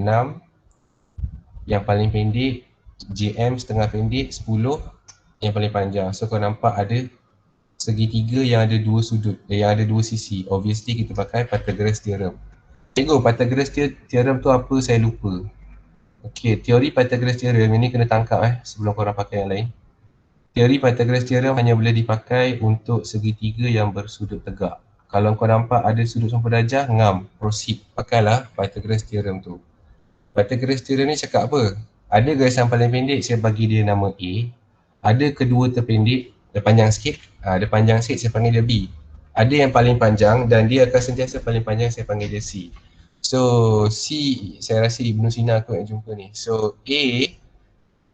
yang paling pendek, JM setengah pendek, 10 yang paling panjang. So kau nampak ada segitiga yang ada dua sudut, yang ada dua sisi. Obviously kita pakai Pythagoras theorem. Cikgu, Pythagoras theorem tu apa? Saya lupa. Okey, teori Pythagoras theorem ini kena tangkap sebelum korang pakai yang lain. Teori Pythagoras theorem hanya boleh dipakai untuk segitiga yang bersudut tegak. Kalau kau nampak ada sudut sampurajah, ngam, proceed, pakailah Pythagoras theorem tu. Pythagoras theorem ni cakap apa? Ada garisan paling pendek, saya bagi dia nama A. Ada kedua terpendek, dia panjang sikit. Dia panjang sikit, saya panggil dia B. Ada yang paling panjang dan dia akan sentiasa paling panjang, saya panggil dia C. So C, saya rasa Ibnu Sina aku yang jumpa ni. So A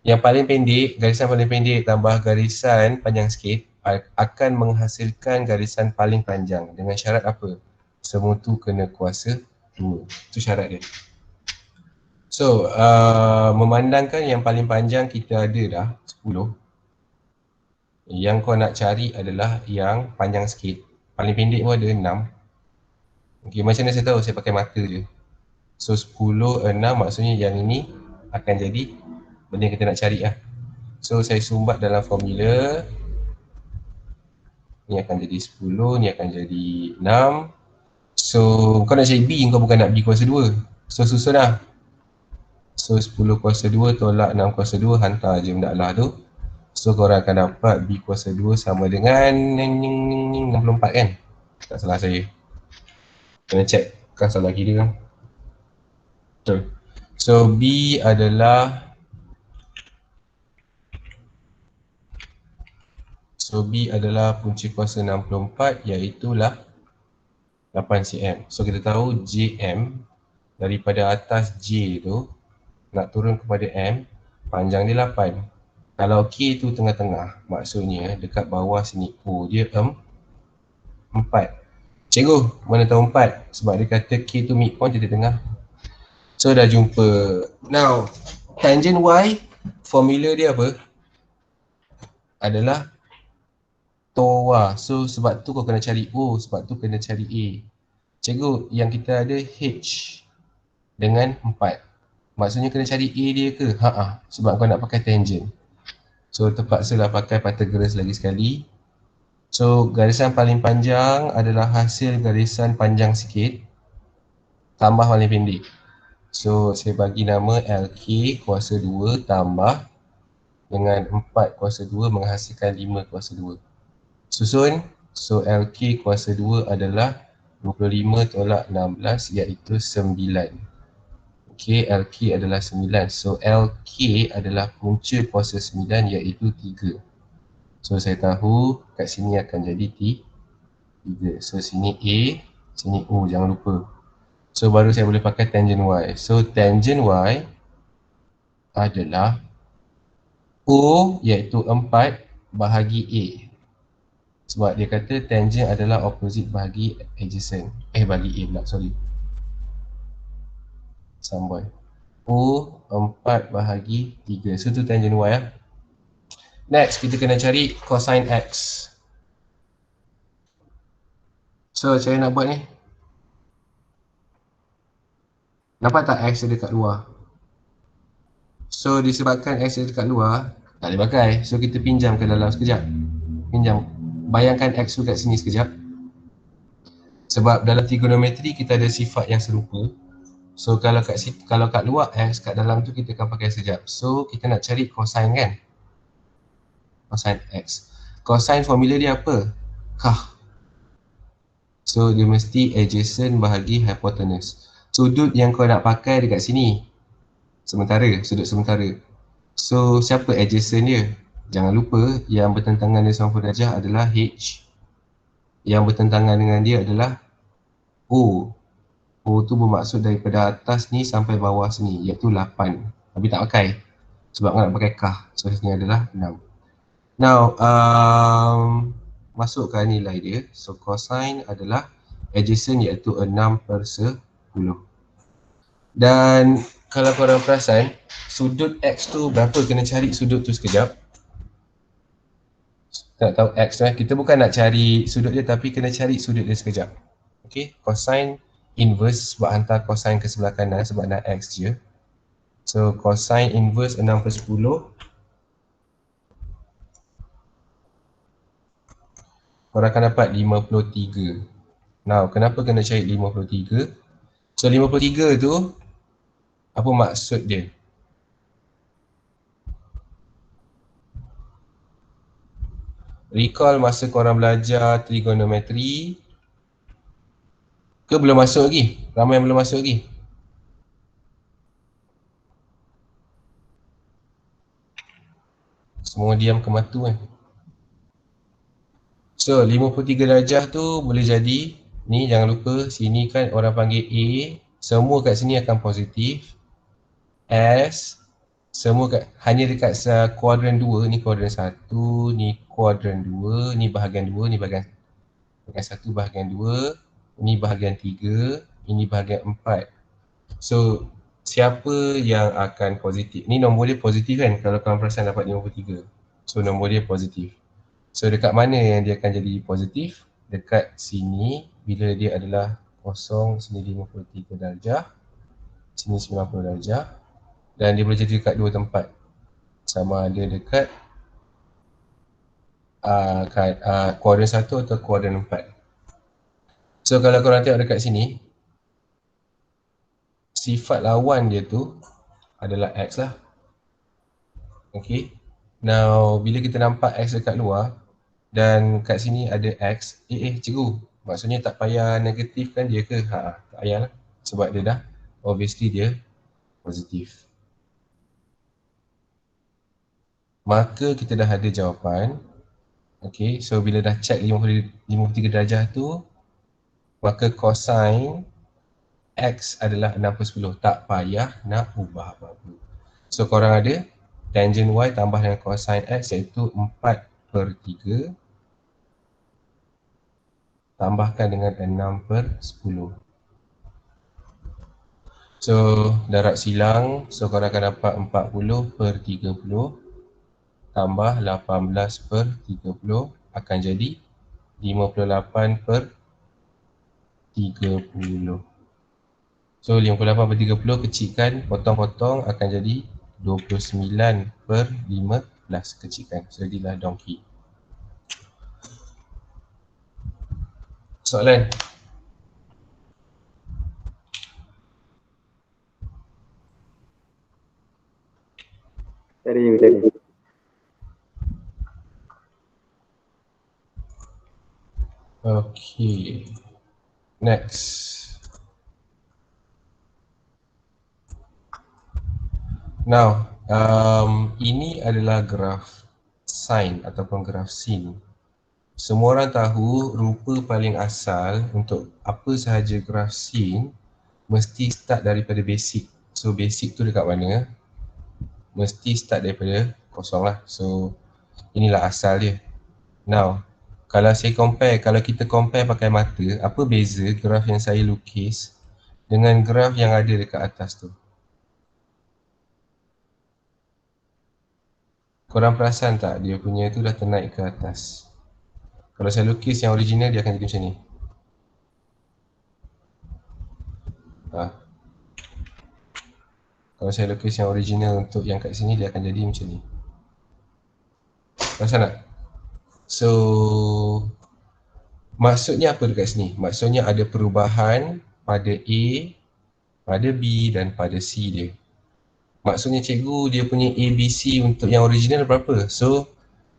yang paling pendek, garisan paling pendek tambah garisan panjang sikit akan menghasilkan garisan paling panjang dengan syarat apa? Semua tu kena kuasa 2. Itu syarat dia. So, memandangkan yang paling panjang kita ada dah 10. Yang kau nak cari adalah yang panjang sikit. Paling pendek pun ada 6. Okay, macam mana saya tahu? Saya pakai mata je. So 10, 6 maksudnya yang ini akan jadi benda yang kita nak cari lah. So saya sumbat dalam formula. Ni akan jadi 10, ni akan jadi 6. So kau nak cari B, kau bukan nak B kuasa 2. So susun lah. So 10 kuasa 2 tolak 6 kuasa 2, hantar je benda lah tu. So korang akan dapat B kuasa 2 sama dengan 64 kan? Tak salah saya. Kena check kan salah kira kan. Betul. So B adalah punca kuasa 64 iaitulah 8 cm. So kita tahu JM daripada atas J tu nak turun kepada M, panjang dia 8. Kalau K tu tengah-tengah, maksudnya dekat bawah sini O dia 4. Cikgu, mana tahu 4? Sebab dia kata K tu midpoint titik tengah. So dah jumpa. Now, tangent Y, formula dia apa? Adalah TOA. So sebab tu kau kena cari O, sebab tu kena cari A. Cikgu, yang kita ada H dengan 4. Maksudnya kena cari A dia ke? Sebab kau nak pakai tangent. So terpaksalah pakai Pythagoras lagi sekali. So garisan paling panjang adalah hasil garisan panjang sikit tambah paling pendek. So saya bagi nama LK kuasa 2 tambah dengan 4 kuasa 2 menghasilkan 5 kuasa 2. Susun. So LK kuasa 2 adalah 25 tolak 16 iaitu 9. Okay, LK adalah 9. So LK adalah punca kuasa 9 iaitu 3. So saya tahu kat sini akan jadi 3. So sini A, sini O, jangan lupa. So baru saya boleh pakai tangent Y. So tangent Y adalah O iaitu 4 bahagi A. Sebab dia kata tangent adalah opposite bahagi adjacent. Bahagi A pula, sorry. Samboy. O 4 bahagi 3. So tu tangent Y lah. Next, kita kena cari cosine X. So, saya nak buat ni. Nampak tak X ada dekat luar? So disebabkan X ada dekat luar, tak boleh pakai. So kita pinjam ke dalam sekejap. Pinjam. Bayangkan X tu kat sini sekejap. Sebab dalam trigonometri kita ada sifat yang serupa. So kalau kat luar X, kat dalam tu kita akan pakai sekejap. So kita nak cari cosine kan? Cosine X. Cosine formula dia apa? Kah. So dia mesti adjacent bahagi hypotenuse. Sudut yang kau nak pakai dekat sini. Sementara, sudut sementara. So siapa adjacent dia? Jangan lupa yang bertentangan dengan 90 darjah adalah H. Yang bertentangan dengan dia adalah O. O tu bermaksud daripada atas ni sampai bawah sini, iaitu 8. Tapi tak pakai. Sebab kau nak pakai kah. So sini adalah 6. Now, masukkan nilai dia. So cosine adalah adjacent iaitu 6/10. Dan kalau korang perasan, sudut X tu berapa, kena cari sudut tu sekejap. Tak tahu X tu, kita bukan nak cari sudut dia tapi kena cari sudut dia sekejap. Okay, cosine inverse sebab hantar cosine ke sebelah kanan sebab nak X je. So cosine inverse 6/10. Korang akan dapat 53. Now, kenapa kena cari 53? So 53 tu, apa maksud dia? Recall masa korang belajar trigonometri ke belum masuk lagi? Ramai yang belum masuk lagi? Semua diam ke matu kan? So 53 darjah tu boleh jadi, ni jangan lupa sini kan orang panggil A, semua kat sini akan positif. S, semua hanya dekat kuadran 2, ni kuadran 1, ni kuadran 2, ni bahagian 2, ni bahagian 1, bahagian 2, ni bahagian 3, ini bahagian 4. So siapa yang akan positif? Ni nombor dia positif kan, kalau korang perasan dapat 53. So nombor dia positif. So dekat mana yang dia akan jadi positif? Dekat sini bila dia adalah kosong, sini 53 darjah, sini 90 darjah. Dan dia boleh jadi dekat dua tempat. Sama ada dekat kuadran 1 atau kuadran 4. So kalau korang tengok dekat sini, sifat lawan dia tu adalah X lah. Okay. Now bila kita nampak X dekat luar dan kat sini ada X, cikgu, maksudnya tak payah negatifkan dia ke? Tak payah lah. Sebab dia dah, obviously dia positif. Maka kita dah ada jawapan. Okay, so bila dah check 53 darjah tu, maka cosine X adalah 6/10. Tak payah nak ubah apa-apa. So korang ada tangent Y tambah dengan cosine X iaitu 4/3 tambahkan dengan 6/10. So darab silang, so korang akan dapat 40/30 tambah 18/30 akan jadi 58/30. So 58/30 kecilkan, potong-potong akan jadi 29/15 kecilkan. So jadilah donkey. Soalan? Tadi. Okay. Next. Now, ini adalah graf sine ataupun graf sin. Semua orang tahu rupa paling asal untuk apa sahaja graf sin mesti start daripada basic. So basic tu dekat mana? Mesti start daripada kosong lah. So inilah asal dia. Now, kalau kita compare pakai mata, apa beza graf yang saya lukis dengan graf yang ada dekat atas tu? Korang perasan tak dia punya tu dah ternaik ke atas? Kalau saya lukis yang original dia akan jadi macam ni. Kalau saya lukis yang original untuk yang kat sini, dia akan jadi macam ni. Rasa tak? So maksudnya apa dekat sini? Maksudnya ada perubahan pada A, pada B dan pada C dia. Maksudnya cikgu dia punya ABC untuk yang original berapa? So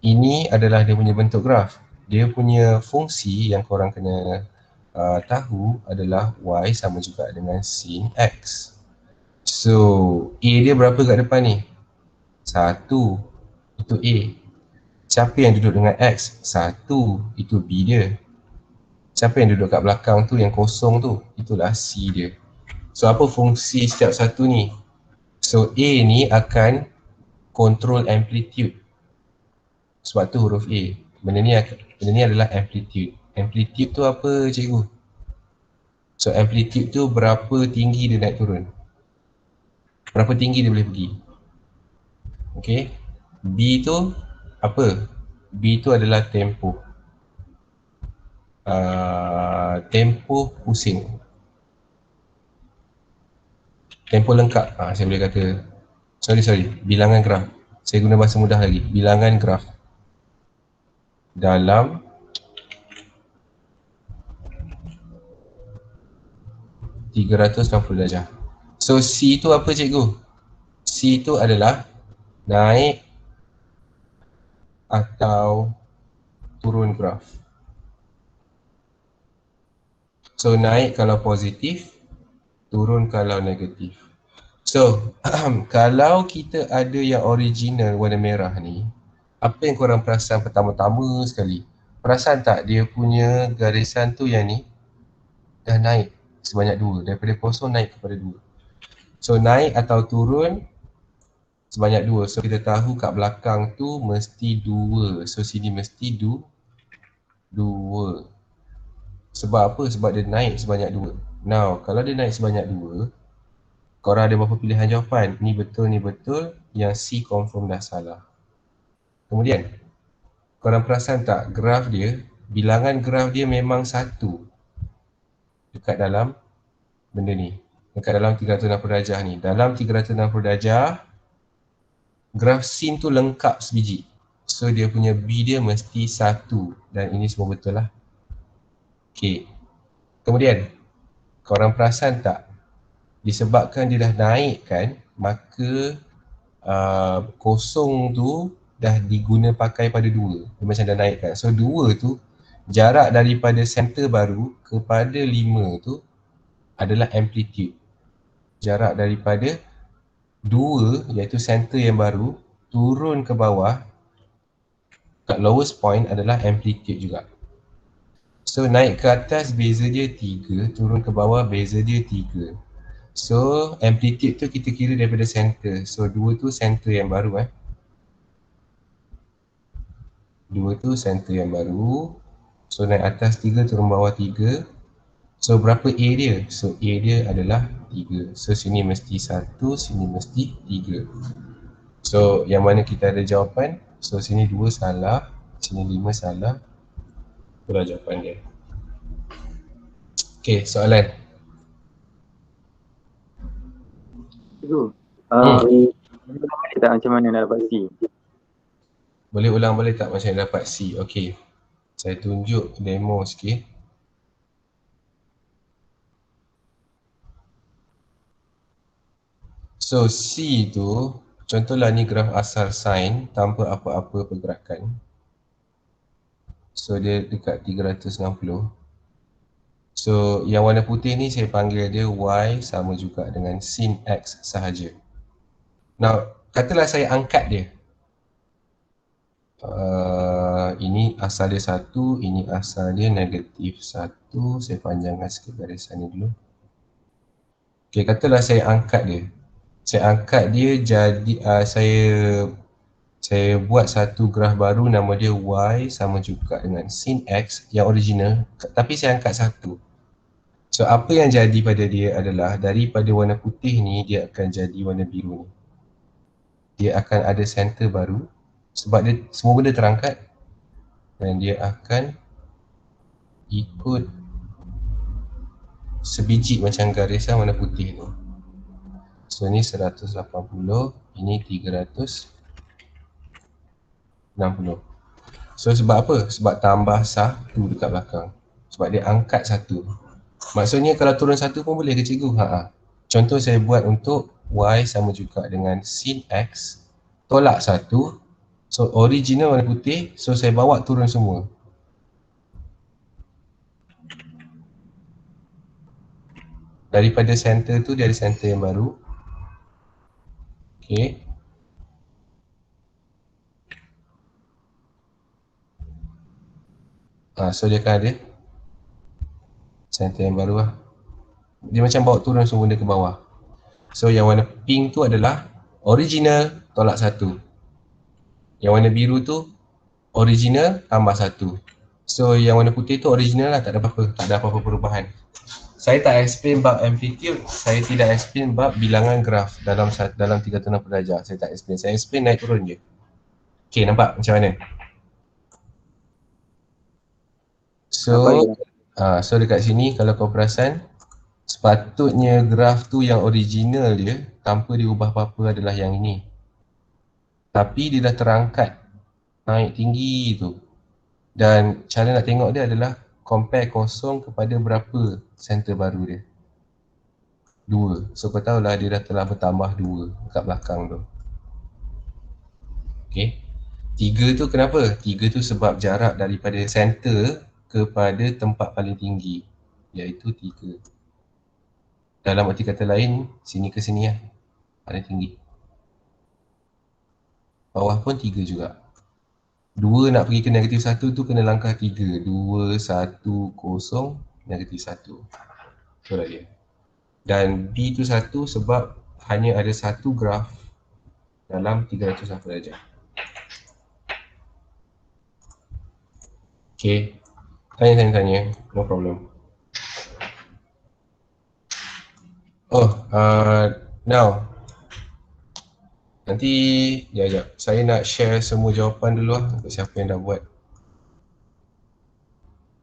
ini adalah dia punya bentuk graf. Dia punya fungsi yang korang kena tahu adalah Y sama juga dengan sin X. So A dia berapa kat depan ni? 1, itu A. Siapa yang duduk dengan X? 1, itu B dia. Siapa yang duduk kat belakang tu yang kosong tu? Itulah C dia. So apa fungsi setiap satu ni? So A ni akan control amplitude. Sebab tu huruf A. Benda ni adalah amplitude. Amplitude tu apa cikgu? So amplitude tu berapa tinggi dia naik turun. Berapa tinggi dia boleh pergi. Okay. B tu apa? B tu adalah tempoh. Tempoh pusing. Tempoh lengkap. Saya boleh kata, sorry, bilangan graf. Saya guna bahasa mudah lagi. Bilangan graf dalam (360 darjah). So C tu apa cikgu? C tu adalah naik atau turun graf. So naik kalau positif, turun kalau negatif. So kalau kita ada yang original warna merah ni, apa yang korang perasan pertama-tama sekali? Perasan tak dia punya garisan tu yang ni dah naik sebanyak 2, daripada kosong naik kepada 2. So naik atau turun sebanyak 2. So kita tahu kat belakang tu mesti 2. So sini mesti 2. Sebab apa? Sebab dia naik sebanyak 2. Now kalau dia naik sebanyak 2, korang ada berapa pilihan jawapan? Ni betul, yang C confirm dah salah. Kemudian korang perasan tak graf dia, bilangan graf dia memang 1 dekat dalam benda ni, dekat dalam 360 darjah ni. Dalam 360 darjah graf sin tu lengkap sebiji. So dia punya B dia mesti 1 dan ini semua betul lah. Okay. Kemudian korang perasan tak, disebabkan dia dah naik kan, maka kosong tu dah diguna pakai pada 2. Dia macam dah naik kan. So 2 tu, jarak daripada center baru kepada 5 tu adalah amplitude. Jarak daripada 2 iaitu center yang baru turun ke bawah kat lowest point adalah amplitude juga. So naik ke atas beza dia 3, turun ke bawah beza dia 3. So amplitude tu kita kira daripada center. So 2 tu center yang baru 2 tu center yang baru. So naik atas 3, turun bawah 3. So berapa A dia? So A dia adalah 3. So sini mesti 1, sini mesti 3. So yang mana kita ada jawapan? So sini 2 salah, sini 5 salah. Itulah jawapan dia. Okay, soalan. Cikgu, tak macam mana nak dapat C? Boleh ulang balik tak macam dapat C? Okay. Saya tunjuk demo sikit. So C tu, contohlah ni graf asal sin tanpa apa-apa pergerakan. So dia dekat 360. So yang warna putih ni saya panggil dia Y sama juga dengan sin X sahaja. Now katalah saya angkat dia. Ini asal dia 1, ini asal dia negatif 1. Saya panjangkan sikit garisan ni dulu. Okay, katalah saya angkat dia. Saya angkat dia jadi, saya buat satu graf baru nama dia Y sama juga dengan sin X yang original, tapi saya angkat 1. So apa yang jadi pada dia adalah daripada warna putih ni dia akan jadi warna biru ni. Dia akan ada center baru sebab dia semua benda terangkat dan dia akan ikut sebiji macam garisan warna putih ni. So ni 180, ini 360. So sebab apa? Sebab tambah 1 dekat belakang. Sebab dia angkat 1. Maksudnya kalau turun 1 pun boleh ke cikgu? Contoh saya buat untuk Y sama juga dengan sin X tolak 1. So original warna putih, so saya bawa turun semua. Daripada center tu dia ada center yang baru. Okay. So dia akan ada center yang baru lah. Dia macam bawa turun semua benda ke bawah. So yang warna pink tu adalah original tolak 1. Yang warna biru tu original tambah 1. So yang warna putih tu original lah, tak ada apa-apa, tak ada apa-apa perubahan. Saya tak explain bab amplitude, saya tidak explain bab bilangan graf dalam 360 darjah. Saya tak explain, saya explain naik turun je. Okay, nampak macam mana? So, so dekat sini kalau kau perasan, sepatutnya graf tu yang original dia tanpa diubah apa-apa adalah yang ini. Tapi dia dah terangkat naik tinggi tu. Dan cara nak tengok dia adalah compare kosong kepada berapa center baru dia. 2. So kau tahulah dia dah telah bertambah 2 dekat belakang tu. Okay. 3 tu kenapa? 3 tu sebab jarak daripada center kepada tempat paling tinggi, iaitu 3. Dalam arti kata lain, sini ke sini lah, paling tinggi. Bawah pun 3 juga. 2 nak pergi ke negatif 1 tu kena langkah 3. 2, 1, 0, negatif 1. Itulah dia. Dan B tu 1 sebab hanya ada satu graf dalam 360 darjah. Okay. Tanya, no problem. Now nanti, sekejap, saya nak share semua jawapan dulu lah untuk siapa yang dah buat.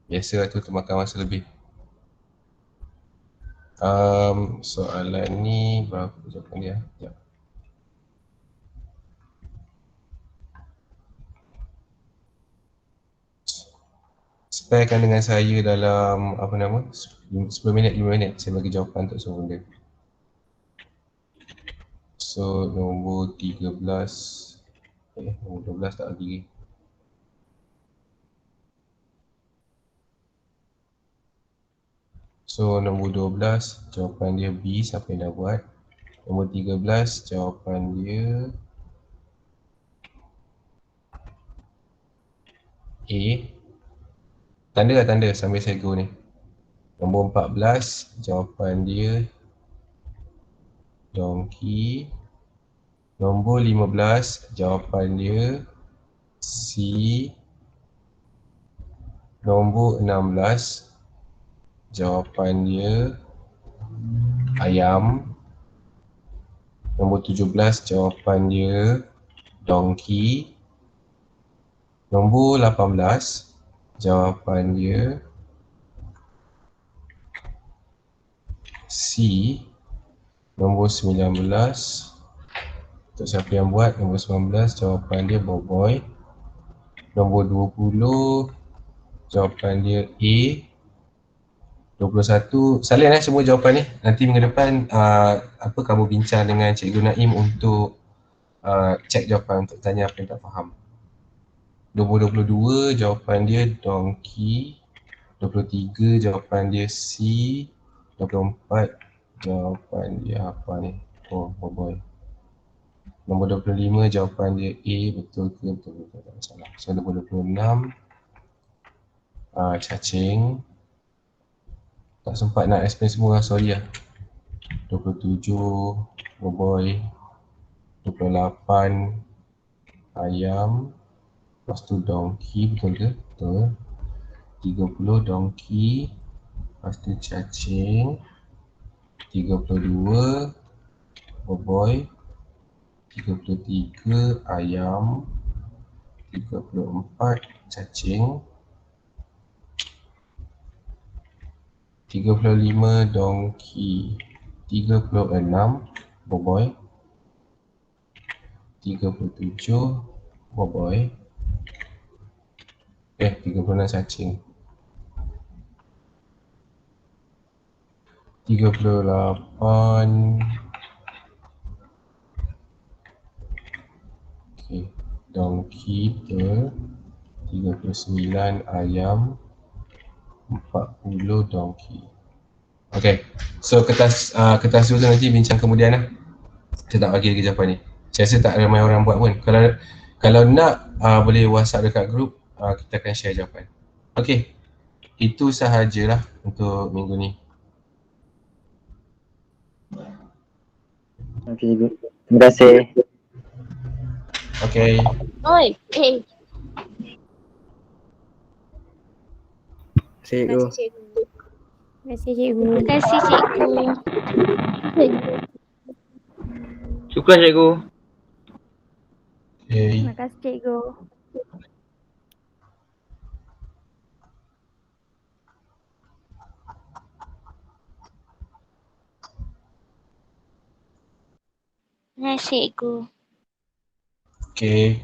Biasa tu termakan masa lebih. Soalan ni berapa jawapan dia? Sekejap. Sparekan dengan saya dalam 10 minit, 5 minit saya bagi jawapan untuk semua benda. So nombor 13, nombor 12 tak lagi. So nombor 12 jawapan dia B, siapa yang dah buat. Nombor 13 jawapan dia A. Tanda sambil saya go ni. Nombor 14 jawapan dia donkey. Nombor 15 jawapan dia C. Nombor 16 jawapan dia ayam. Nombor 17 jawapan dia donkey. Nombor 18 jawapan dia C. Nombor 19, untuk siapa yang buat, nombor 19 jawapan dia boboy. Nombor 20 jawapan dia A. 21, salin semua jawapan ni. Nanti minggu depan kamu bincang dengan Cikgu Naim untuk cek jawapan, untuk tanya apa yang tak faham. Nombor 22 jawapan dia donkey. 23 jawapan dia C. 24 jawapan dia apa ni? Boboy. Nombor 25 jawapan dia A, betul ke? Betul, tak salah. So nombor 26 cacing. Tak sempat nak explain semua, sorry lah. 27 boboy. 28 ayam. Lepas tu donkey, betul ke? Betul. 30 donkey. Lepas tu cacing. 32 boboy. 33 ayam. 34 cacing. 35 donkey. 36 Boboy. 37 boboy. 36 cacing. 38 okay. Donkey kita 39 ayam, 40 donkey. Okay, so kertas dulu nanti bincang kemudian lah. Saya tak bagi lagi jawapan ni. Saya rasa tak ramai orang buat pun. Kalau nak boleh WhatsApp dekat grup, kita akan share jawapan. Okay, itu sahajalah untuk minggu ni. Okey cikgu. Terima kasih. Okay, Oi, Cikgu. Terima kasih cikgu. terima kasih cikgu. Syukran cikgu. okay. Terima kasih cikgu. Terima kasih cikgu. Okay.